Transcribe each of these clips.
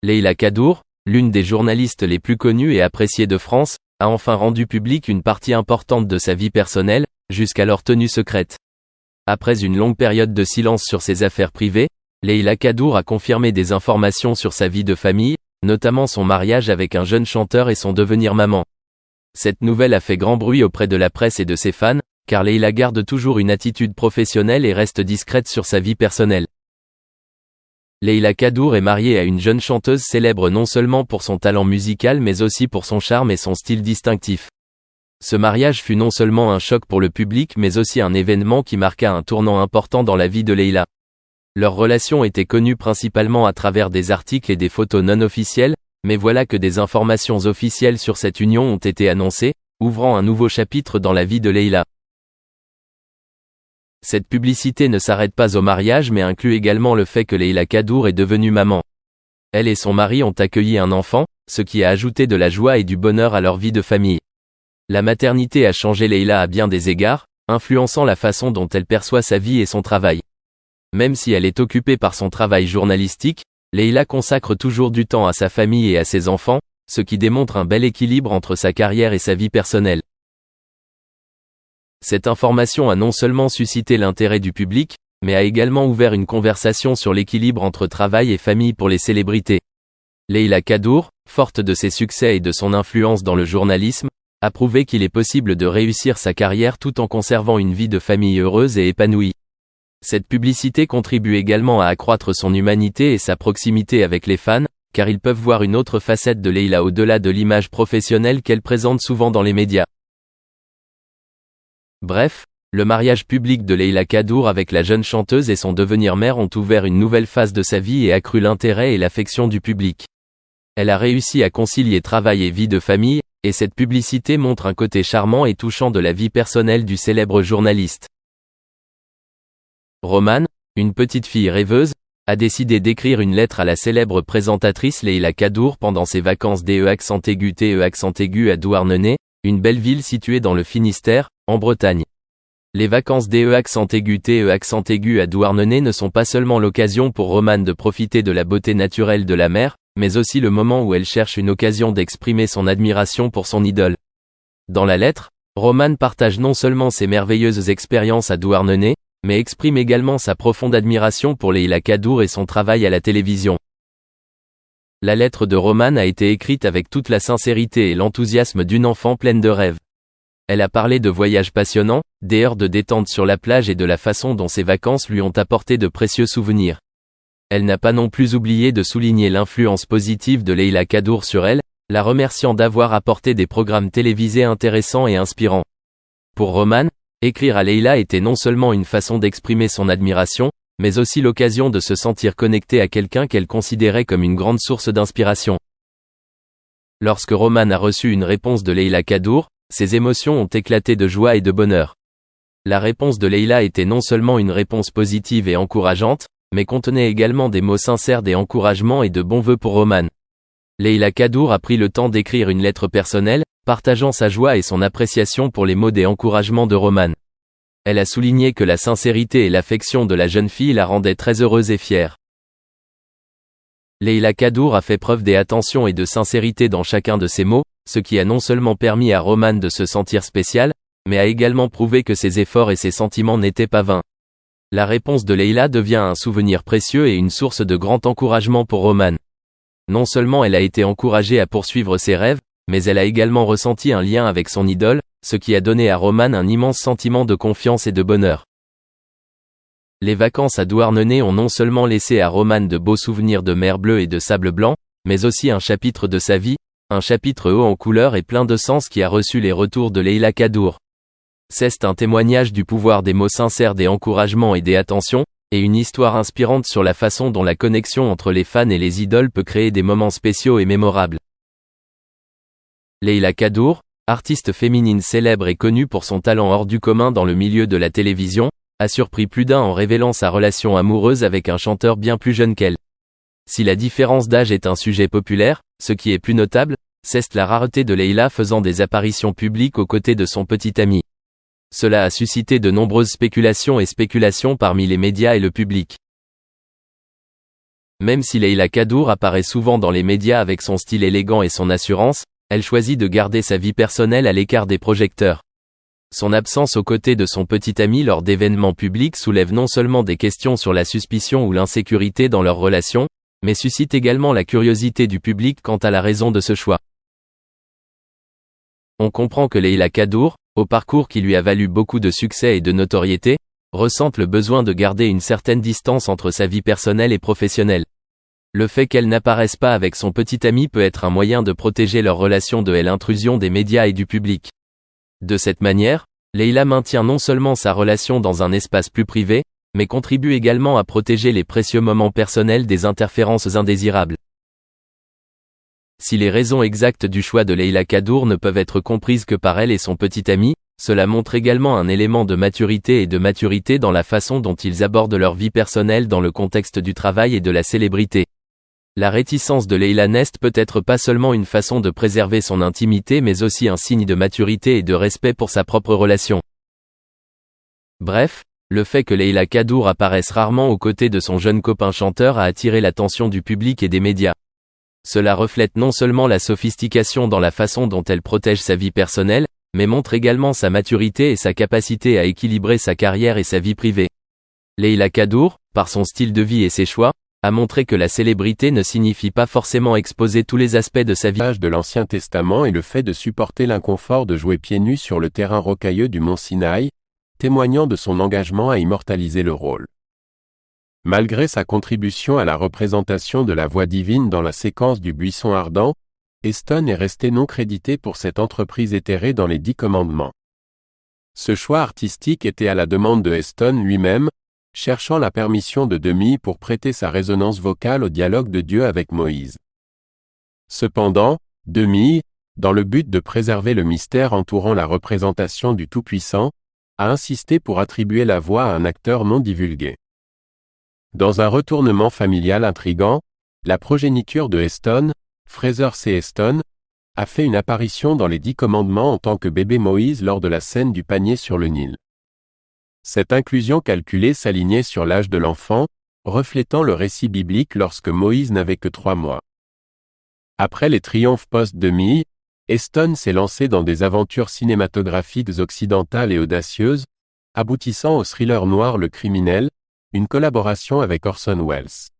Leïla Kadour, l'une des journalistes les plus connues et appréciées de France, a enfin rendu publique une partie importante de sa vie personnelle, jusqu'alors tenue secrète. Après une longue période de silence sur ses affaires privées, Leïla Kadour a confirmé des informations sur sa vie de famille, notamment son mariage avec un jeune chanteur et son devenir maman. Cette nouvelle a fait grand bruit auprès de la presse et de ses fans, car Leïla garde toujours une attitude professionnelle et reste discrète sur sa vie personnelle. Leïla Kadour est mariée à une jeune chanteuse célèbre non seulement pour son talent musical mais aussi pour son charme et son style distinctif. Ce mariage fut non seulement un choc pour le public mais aussi un événement qui marqua un tournant important dans la vie de Leïla. Leur relation était connue principalement à travers des articles et des photos non officielles, mais voilà que des informations officielles sur cette union ont été annoncées, ouvrant un nouveau chapitre dans la vie de Leïla. Cette publicité ne s'arrête pas au mariage mais inclut également le fait que Leïla Kadour est devenue maman. Elle et son mari ont accueilli un enfant, ce qui a ajouté de la joie et du bonheur à leur vie de famille. La maternité a changé Leïla à bien des égards, influençant la façon dont elle perçoit sa vie et son travail. Même si elle est occupée par son travail journalistique, Leïla consacre toujours du temps à sa famille et à ses enfants, ce qui démontre un bel équilibre entre sa carrière et sa vie personnelle. Cette information a non seulement suscité l'intérêt du public, mais a également ouvert une conversation sur l'équilibre entre travail et famille pour les célébrités. Leïla Kadour, forte de ses succès et de son influence dans le journalisme, a prouvé qu'il est possible de réussir sa carrière tout en conservant une vie de famille heureuse et épanouie. Cette publicité contribue également à accroître son humanité et sa proximité avec les fans, car ils peuvent voir une autre facette de Leïla au-delà de l'image professionnelle qu'elle présente souvent dans les médias. Bref, le mariage public de Leïla Kadour avec la jeune chanteuse et son devenir mère ont ouvert une nouvelle phase de sa vie et accru l'intérêt et l'affection du public. Elle a réussi à concilier travail et vie de famille, et cette publicité montre un côté charmant et touchant de la vie personnelle du célèbre journaliste. Romane, une petite fille rêveuse, a décidé d'écrire une lettre à la célèbre présentatrice Leïla Kadour pendant ses vacances DE'-TE' à Douarnenez, une belle ville située dans le Finistère, en Bretagne. Les vacances DE'-TE' à Douarnenez ne sont pas seulement l'occasion pour Romane de profiter de la beauté naturelle de la mer, mais aussi le moment où elle cherche une occasion d'exprimer son admiration pour son idole. Dans la lettre, Romane partage non seulement ses merveilleuses expériences à Douarnenez, mais exprime également sa profonde admiration pour Leïla Kadour et son travail à la télévision. La lettre de Romane a été écrite avec toute la sincérité et l'enthousiasme d'une enfant pleine de rêves. Elle a parlé de voyages passionnants, des heures de détente sur la plage et de la façon dont ses vacances lui ont apporté de précieux souvenirs. Elle n'a pas non plus oublié de souligner l'influence positive de Leïla Kadour sur elle, la remerciant d'avoir apporté des programmes télévisés intéressants et inspirants. Pour Romane, écrire à Leïla était non seulement une façon d'exprimer son admiration, mais aussi l'occasion de se sentir connectée à quelqu'un qu'elle considérait comme une grande source d'inspiration. Lorsque Romane a reçu une réponse de Leïla Kadour, ses émotions ont éclaté de joie et de bonheur. La réponse de Leïla était non seulement une réponse positive et encourageante, mais contenait également des mots sincères d'encouragement et de bons vœux pour Romane. Leïla Kadour a pris le temps d'écrire une lettre personnelle, partageant sa joie et son appréciation pour les mots d'encouragement de Romane. Elle a souligné que la sincérité et l'affection de la jeune fille la rendaient très heureuse et fière. Leïla Kadour a fait preuve d'attention et de sincérité dans chacun de ses mots, ce qui a non seulement permis à Romane de se sentir spéciale, mais a également prouvé que ses efforts et ses sentiments n'étaient pas vains. La réponse de Leïla devient un souvenir précieux et une source de grand encouragement pour Romane. Non seulement elle a été encouragée à poursuivre ses rêves, mais elle a également ressenti un lien avec son idole, ce qui a donné à Romane un immense sentiment de confiance et de bonheur. Les vacances à Douarnenez ont non seulement laissé à Romane de beaux souvenirs de mer bleue et de sable blanc, mais aussi un chapitre de sa vie, un chapitre haut en couleur et plein de sens qui a reçu les retours de Leïla Kadour. C'est un témoignage du pouvoir des mots sincères d'encouragement et d'attention, et une histoire inspirante sur la façon dont la connexion entre les fans et les idoles peut créer des moments spéciaux et mémorables. Leïla Kadour, artiste féminine célèbre et connue pour son talent hors du commun dans le milieu de la télévision, a surpris plus d'un en révélant sa relation amoureuse avec un chanteur bien plus jeune qu'elle. Si la différence d'âge est un sujet populaire, ce qui est plus notable, c'est la rareté de Leïla faisant des apparitions publiques aux côtés de son petit ami. Cela a suscité de nombreuses spéculations parmi les médias et le public. Même si Leila Kadour apparaît souvent dans les médias avec son style élégant et son assurance, elle choisit de garder sa vie personnelle à l'écart des projecteurs. Son absence aux côtés de son petit ami lors d'événements publics soulève non seulement des questions sur la suspicion ou l'insécurité dans leur relation, mais suscite également la curiosité du public quant à la raison de ce choix. On comprend que Leila Kadour, au parcours qui lui a valu beaucoup de succès et de notoriété, ressente le besoin de garder une certaine distance entre sa vie personnelle et professionnelle. Le fait qu'elle n'apparaisse pas avec son petit ami peut être un moyen de protéger leur relation de l'intrusion des médias et du public. De cette manière, Leila maintient non seulement sa relation dans un espace plus privé, mais contribue également à protéger les précieux moments personnels des interférences indésirables. Si les raisons exactes du choix de Leila Kadour ne peuvent être comprises que par elle et son petit ami, cela montre également un élément de maturité dans la façon dont ils abordent leur vie personnelle dans le contexte du travail et de la célébrité. La réticence de Leila Nest peut être pas seulement une façon de préserver son intimité mais aussi un signe de maturité et de respect pour sa propre relation. Bref, le fait que Leila Kadour apparaisse rarement aux côtés de son jeune copain chanteur a attiré l'attention du public et des médias. Cela reflète non seulement la sophistication dans la façon dont elle protège sa vie personnelle, mais montre également sa maturité et sa capacité à équilibrer sa carrière et sa vie privée. Leila Kadour, par son style de vie et ses choix, a montré que la célébrité ne signifie pas forcément exposer tous les aspects de sa vie. De l'Ancien Testament et le fait de supporter l'inconfort de jouer pieds nus sur le terrain rocailleux du mont Sinaï, témoignant de son engagement à immortaliser le rôle. Malgré sa contribution à la représentation de la voix divine dans la séquence du buisson ardent, Heston est resté non crédité pour cette entreprise éthérée dans les 10 commandements. Ce choix artistique était à la demande de Heston lui-même, cherchant la permission de Demi pour prêter sa résonance vocale au dialogue de Dieu avec Moïse. Cependant, Demi, dans le but de préserver le mystère entourant la représentation du Tout-Puissant, a insisté pour attribuer la voix à un acteur non divulgué. Dans un retournement familial intrigant, la progéniture de Heston, Fraser C. Heston, a fait une apparition dans les 10 commandements en tant que bébé Moïse lors de la scène du panier sur le Nil. Cette inclusion calculée s'alignait sur l'âge de l'enfant, reflétant le récit biblique lorsque Moïse n'avait que 3 mois. Après les triomphes post-Demi, Heston s'est lancé dans des aventures cinématographiques occidentales et audacieuses, aboutissant au thriller noir Le Criminel, une collaboration avec Orson Welles.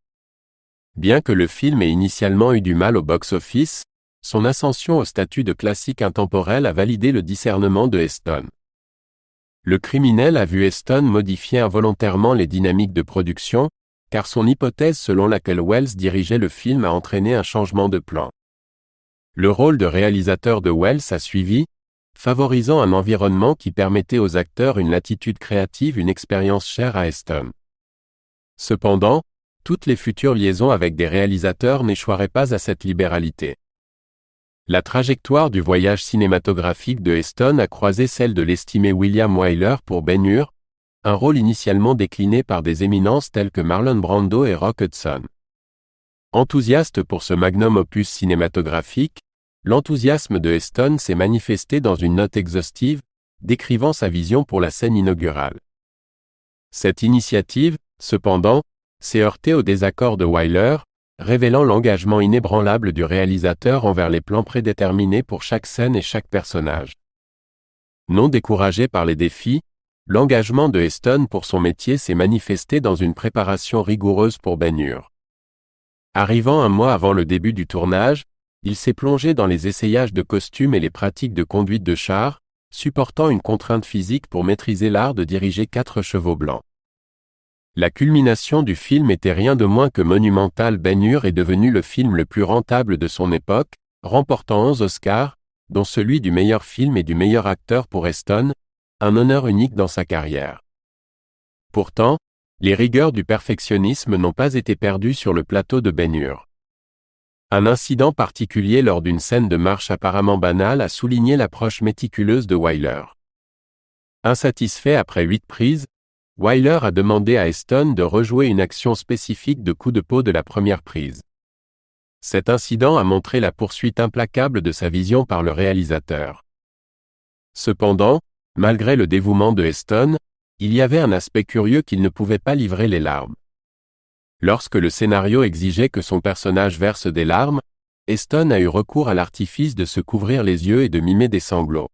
Bien que le film ait initialement eu du mal au box-office, son ascension au statut de classique intemporel a validé le discernement de Heston. Le Criminel a vu Heston modifier involontairement les dynamiques de production, car son hypothèse selon laquelle Welles dirigeait le film a entraîné un changement de plan. Le rôle de réalisateur de Welles a suivi, favorisant un environnement qui permettait aux acteurs une latitude créative, une expérience chère à Heston. Cependant, toutes les futures liaisons avec des réalisateurs n'échoueraient pas à cette libéralité. La trajectoire du voyage cinématographique de Heston a croisé celle de l'estimé William Wyler pour Ben-Hur, un rôle initialement décliné par des éminences telles que Marlon Brando et Rock Hudson. Enthousiaste pour ce magnum opus cinématographique, l'enthousiasme de Heston s'est manifesté dans une note exhaustive, décrivant sa vision pour la scène inaugurale. Cette initiative, cependant, s'est heurtée au désaccord de Wyler, révélant l'engagement inébranlable du réalisateur envers les plans prédéterminés pour chaque scène et chaque personnage. Non découragé par les défis, l'engagement de Heston pour son métier s'est manifesté dans une préparation rigoureuse pour Ben-Hur. Arrivant un mois avant le début du tournage, il s'est plongé dans les essayages de costumes et les pratiques de conduite de char, supportant une contrainte physique pour maîtriser l'art de diriger 4 chevaux blancs. La culmination du film était rien de moins que monumental. Ben-Hur est devenu le film le plus rentable de son époque, remportant 11 Oscars, dont celui du meilleur film et du meilleur acteur pour Heston, un honneur unique dans sa carrière. Pourtant, les rigueurs du perfectionnisme n'ont pas été perdues sur le plateau de Ben-Hur. Un incident particulier lors d'une scène de marche apparemment banale a souligné l'approche méticuleuse de Wyler. Insatisfait après 8 prises, Wyler a demandé à Heston de rejouer une action spécifique de coup de peau de la première prise. Cet incident a montré la poursuite implacable de sa vision par le réalisateur. Cependant, malgré le dévouement de Heston, il y avait un aspect curieux qu'il ne pouvait pas livrer les larmes. Lorsque le scénario exigeait que son personnage verse des larmes, Heston a eu recours à l'artifice de se couvrir les yeux et de mimer des sanglots.